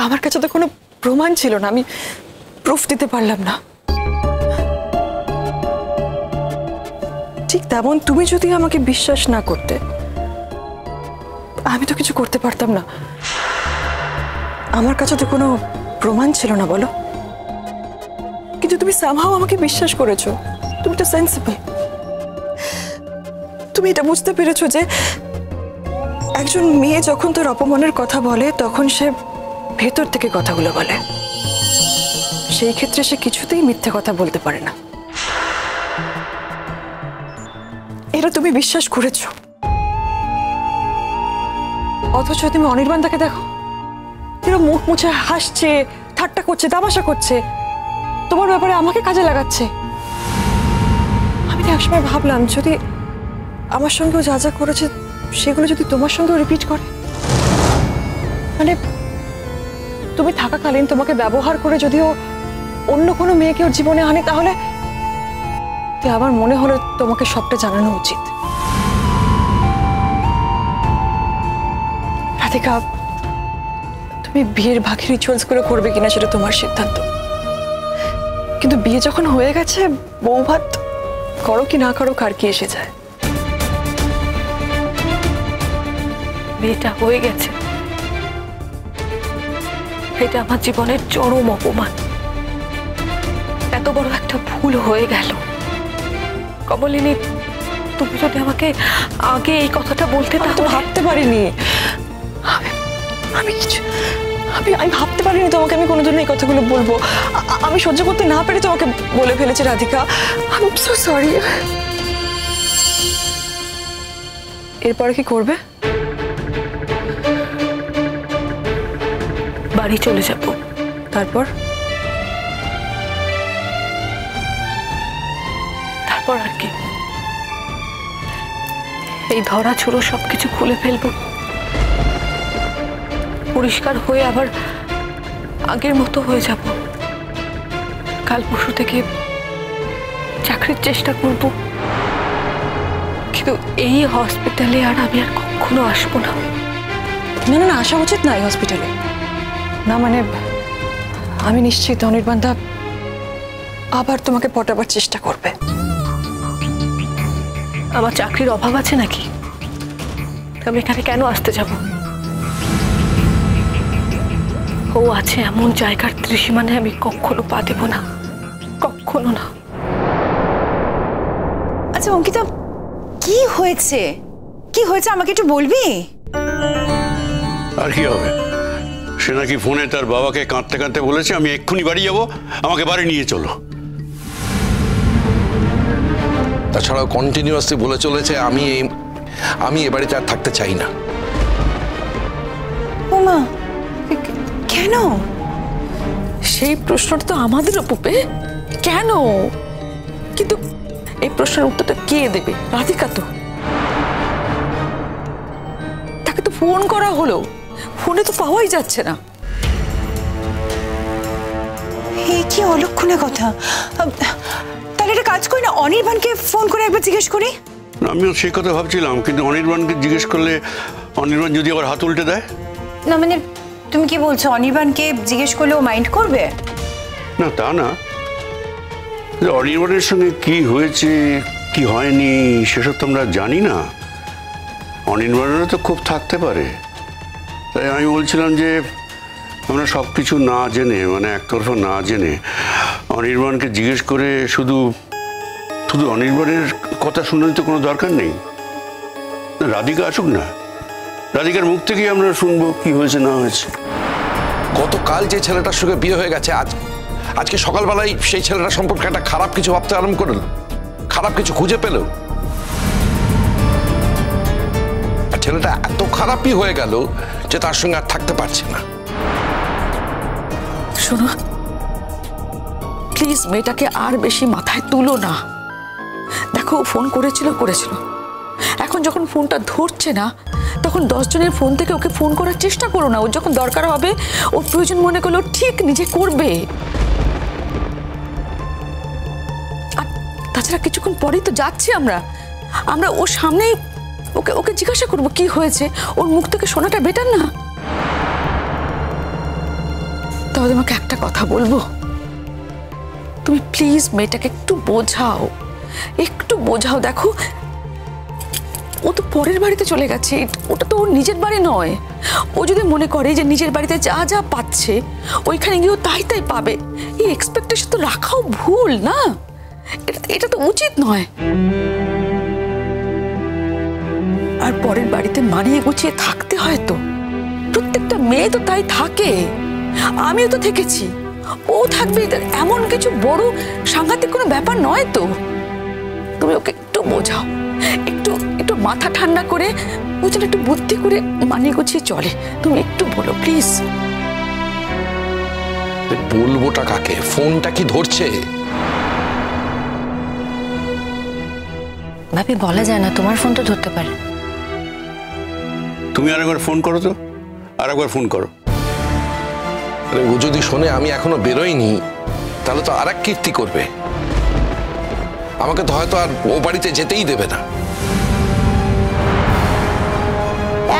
আমার কাছে তো কোনো প্রমাণ ছিল না, আমি প্রুফ দিতে পারলাম না। ঠিক তেমন তুমি যদি আমাকে বিশ্বাস না করতে, আমি তো কিছু করতে পারতাম না। আমার কাছে তো কোনো প্রমাণ ছিল না, বলো। কিন্তু তুমি সামহাও আমাকে বিশ্বাস করেছো। তুমি তো সেন্সিবল। তুমি এটা বুঝতে পেরেছো যে একজন মেয়ে যখন তার অপমানের কথা বলে তখন সে ভেতর থেকে কথাগুলো বলে। সেই ক্ষেত্রে সে কিছুতেই মিথ্যে কথা বলতে পারে না। এটা তুমি বিশ্বাস করেছো। অথচ তুমি অনির্বাণদাকে দেখো, এরা মুখ মুছে হাসছে, ঠাট্টা করছে, তামাশা করছে, তোমার ব্যাপারে আমাকে কাজে লাগাচ্ছে। আমি একসময় ভাবলাম যদি আমার সঙ্গেও যা যা করেছে সেগুলো যদি তোমার সঙ্গেও রিপিট করে, মানে তুমি থাকাকালীন তোমাকে ব্যবহার করে যদিও অন্য কোনো মেয়েকে ওর জীবনে আনে, তাহলে আমার মনে হলো তোমাকে সবটা জানানো উচিত। রাধিকা, তুমি বিয়ের বাকি রিচুয়ালস গুলো করবে কিনা সেটা তোমার সিদ্ধান্ত, কিন্তু বিয়ে যখন হয়ে গেছে বউ ভাত করো কি না করো কার কি এসে যায়। বিয়েটা হয়ে গেছে, এটা আমার জীবনের চরম অপমান। এত বড় একটা ভুল হয়ে গেল। কমলিনী, তুমি যদি আমাকে আগে এই কথাটা বলতে, তো ভাবতে পারিনি। আমি ভাবতে পারিনি তোমাকে আমি কোনোদিন এই কথাগুলো বলবো। আমি সহ্য করতে না পেরে তোমাকে বলে ফেলেছি Radhika. I am so sorry. এরপরে কি করবে? বাড়ি চলে যাব। তারপর আর কি, এই ধরা ছোড়ো সবকিছু খুলে ফেলবো, পরিষ্কার হয়ে আবার আগের মতো হয়ে যাব। কাল পরশু থেকে চাকরির চেষ্টা করব, কিন্তু এই হসপিটালে আর আমি আর কখনো আসবো না। না না না, আসা উচিত না এই হসপিটালে। না মানে আমি নিশ্চিত অনির্বাণদা আবার তোমাকে পটাবার চেষ্টা করবে। আমার চাকরির অভাব আছে নাকি? আমি এখানে কেন আসতে যাব? ও আছে এমন জায়গার ত্রিসীমানে আমি কখনো পা দেব না, কখনো না। আচ্ছা অঙ্কিতা, কি হয়েছে? কি হয়েছে আমাকে একটু বলবি? আর কি হবে, সে নাকি ফোনে তার বাবাকে কাঁদতে কাঁদতে বলেছে আমি এক্ষুনি বাড়ি যাব, আমাকে বাড়ি নিয়ে চলো। তাছাড়াও কন্টিনিউয়াসলি বলে চলেছে আমি এ বাড়িতে আর থাকতে চাই না। ওমা, কেন? সেই প্রশ্নটা তো আমাদেরও পুপে, কেন? কিন্তু এই প্রশ্নের উত্তরটা কে দেবে? রাধিকা তো। তাকে তো ফোন করা হলো, ফোনে তো পাওয়াই যাচ্ছে না। এই কি অলক্ষণে কথা। তাহলে একটা কাজ করি না, অনির্বাণকে ফোন করে একবার জিজ্ঞেস করি। আমিও সেই কথা ভাবছিলাম, কিন্তু অনির্বাণকে জিজ্ঞেস করলে অনির্বাণ যদি আবার হাত উল্টে দেয়। না মানে তুমি কি বলছো, অনির্বাণকে জিজ্ঞেস করলে ও মাইন্ড করবে? না তা না, অনির্বাণের সঙ্গে কি হয়েছে কি হয়নি সেসব তো আমরা জানি না। অনির্বাণেরও তো খুব থাকতে পারে। তাই আমি বলছিলাম যে আমরা সব কিছু না জেনে, মানে একতরফা না জেনে অনির্বাণকে জিজ্ঞেস করে শুধু শুধু অনির্বাণের কথা শুনে তো কোনো দরকার নেই। রাধিকা আসুক না, রাধিকার মুখ থেকেই আমরা শুনবো কি হয়েছে না হয়েছে। গতকাল যে ছেলেটার সঙ্গে বিয়ে হয়ে গেছে, আজকে সকালবেলায় সেই ছেলেটার সম্পর্কে একটা খারাপ কিছু ভাবতে আরম্ভ করল, খারাপ কিছু খুঁজে পেল। আর ছেলেটা এত খারাপই হয়ে গেল যে তার সঙ্গে আর থাকতে পারছে না। শোনো প্লিজ, মেয়েটাকে আর বেশি মাথায় তুলো না। দেখো ফোন করেছিল, এখন যখন ফোনটা ধরছে না তখন 10 জনের ফোন থেকে ওকে ফোন করার চেষ্টা করো না। ওর যখন দরকার হবে, ওর প্রয়োজন মনে করলে ঠিক নিজে করবে। আর তাছাড়া কিছুক্ষণ পরেই তো যাচ্ছি আমরা ওর সামনেই ওকে জিজ্ঞাসা করবো কি হয়েছে। ওর মুখ থেকে শোনাটা বেটার না? তবে তোমাকে একটা কথা বলবো, তুমি প্লিজ মেয়েটাকে একটু বোঝাও, একটু বোঝাও। দেখো ও তো পরের বাড়িতে চলে গেছে, ওটা তো ওর নিজের বাড়ি নয়। ও যদি মনে করে যে নিজের বাড়িতে যা যা পাচ্ছে ওইখানে গিয়েও তাই তাই পাবে, এই এক্সপেকটেশন তো রাখাও ভুল না, এটা তো উচিত নয়। আর পরের বাড়িতে মানিয়ে গুছিয়ে থাকতে হয় তো, প্রত্যেকটা মেয়ে তো তাই থাকে, আমিও তো থেকেছি, ও থাকবে, এমন কিছু বড় সাংঘাতিক কোনো ব্যাপার নয় তো। তুমি ওকে একটু বোঝাও, একটু একটু মাথা ঠান্ডা করে, ও যেন একটু বুদ্ধি করে মানিয়ে গুছিয়ে চলে। তুমি একটু বলো প্লিজ। বলবোটা কাকে? ফোনটা কি ধরছে? ভাবি বলা যায় না, তোমার ফোন তো ধরতে পারে। তুমি আরেকবার ফোন করো তো, আরেকবার ফোন করো। ও যদি শোনে আমি এখনো বেরোইনি, তাহলে তো আর এক কীর্তি করবে, আমাকে তো হয়তো আর ও বাড়িতে যেতেই দেবে না।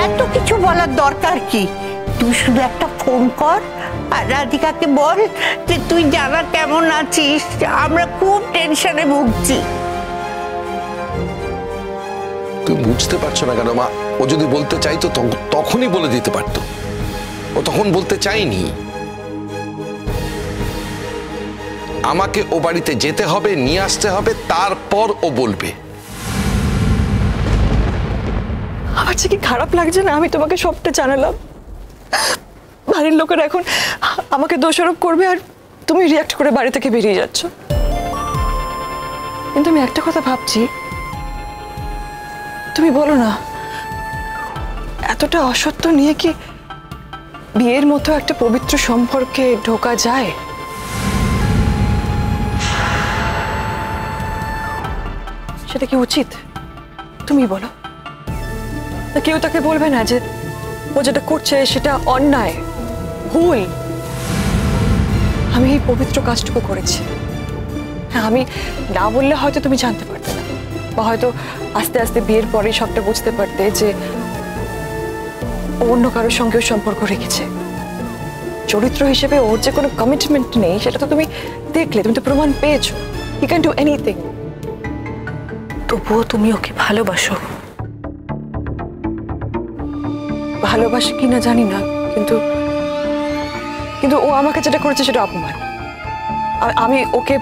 এত কিছু বলার দরকার কি? তুই শুধু একটা ফোন কর আর রাধিকাকে বল যে তুই জানা কেমন আছিস, আমরা খুব টেনশনে ভুগছি। তুই বুঝতে পারছো না কেন মা? ও যদি বলতে চাইতো তখনই বলে দিতে পারতো, ও তখন বলতে চাইনি। আমাকে ও বাড়িতে যেতে হবে, নিয়ে আসতে হবে, তারপর ও বলবে। আমার যে কি খারাপ লাগছে না, আমি তোমাকে সবটা জানালাম, বাড়ির লোকেরা এখন আমাকে দোষারোপ করবে আর তুমি রিয়াক্ট করে বাড়ি থেকে বেরিয়ে যাচ্ছ। কিন্তু আমি একটা কথা ভাবছি, তুমি বলো না, এতটা অসত্য নিয়ে কি বিয়ের মতো একটা পবিত্র সম্পর্কে ঢোকা যায়? সেটা কি উচিত? তুমি বলো। কেউ তাকে বলবে না যে ও যেটা করছে সেটা অন্যায়, ভুল? আমি এই পবিত্র কাজটুকু করেছি। হ্যাঁ, আমি না বললে হয়তো তুমি জানতে পারতে না, বা হয়তো আস্তে আস্তে বিয়ের পরে সবটা বুঝতে পারতে যে অন্য কারোর সঙ্গেও সম্পর্ক রেখেছে। চরিত্র হিসেবে ওর যে কোনো কমিটমেন্ট নেই সেটা তো তুমি দেখলে, তুমি তো প্রমাণ পেয়েছো। He can do anything. তবুও তুমি ওকে ভালোবাসো। ভালোবাসি কিনা জানি না, কিন্তু কিন্তু ও আমাকে যেটা করেছে সেটা অপমান। আমি ওকে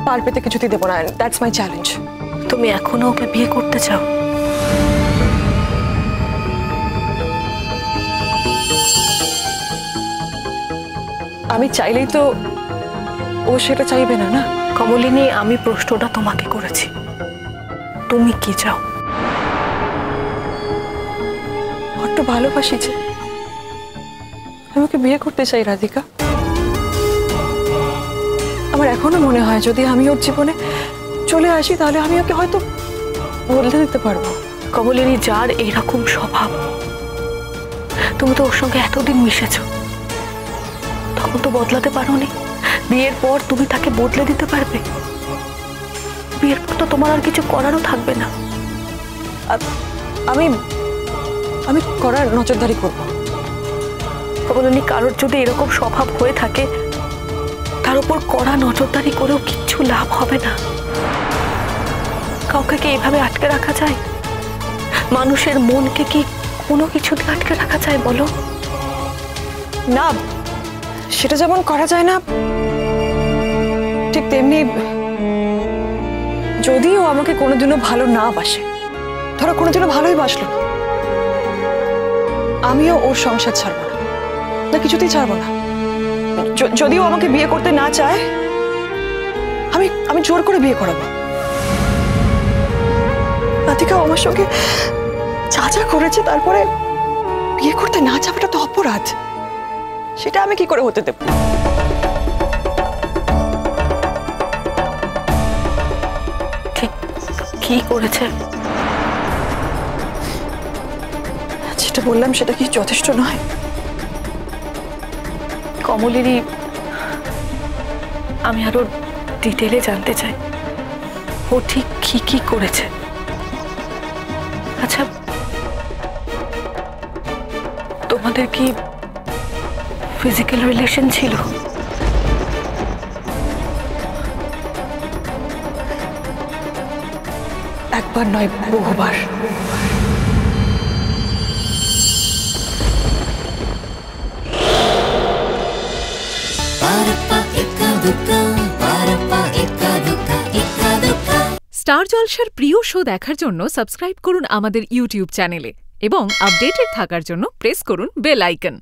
পার পেতে কিছুতেই দেবো না। That's my challenge. তুমি এখনো ওকে বিয়ে করতে চাও? আমি চাইলেই তো ও সেটা চাইবে না, না? কমলিনী, আমি প্রশ্নটা তোমাকে করেছি, তুমি কি চাও? বড্ড ভালোবাসি যে, আমি ওকে বিয়ে করতে চাই রাধিকা। আমার এখনো মনে হয় যদি আমি ওর জীবনে চলে আসি তাহলে আমি ওকে হয়তো বদলে দিতে পারবো। কমলিনী, যার এইরকম স্বভাব, তুমি তো ওর সঙ্গে এতদিন মিশেছো, তখন তো বদলাতে পারোনি। বিয়ের পর তুমি তাকে বদলে দিতে পারবে? বিয়ের পর তো তোমার আর কিছু করারও থাকবে না। আমি আমি করার নজরদারি করব। কমলিনী, কারোর যদি এরকম স্বভাব হয়ে থাকে তার উপর কড়া নজরদারি করেও কিচ্ছু লাভ হবে না। কাউকে কি এইভাবে আটকে রাখা যায়? মানুষের মনকে কি কোনো কিছুতে আটকে রাখা যায় বলো? না, সেটা যেমন করা যায় না, ঠিক তেমনি যদিও আমাকে কোনোদিনও ভালো না বাসে, ধরো কোনোদিনও ভালোই বাসলো, আমিও ওর সংসার ছাড়বো না, না কিছুতেই ছাড়বো না। যদিও আমাকে বিয়ে করতে না চায়, আমি জোর করে বিয়ে করাবো। রাধিকা আমার সঙ্গে যা যা করেছে, তারপরে বিয়ে করতে না চাওয়াটা তো অপরাধ। সেটা আমি কি করে হতে দেব? কি করেছে? যেটা বললাম সেটা কি যথেষ্ট নয়? কমলিনী, আমি আরো ডিটেলে জানতে চাই ও ঠিক কি কি করেছে। আচ্ছা, তোমাদের কি ফিজিক্যাল রিলেশন ছিল। একবার নয়, বহুবার। স্টার জলসার প্রিয় শো দেখার জন্য সাবস্ক্রাইব করুন আমাদের ইউটিউব চ্যানেলে এবং আপডেটেড থাকার জন্য প্রেস করুন বেল আইকন।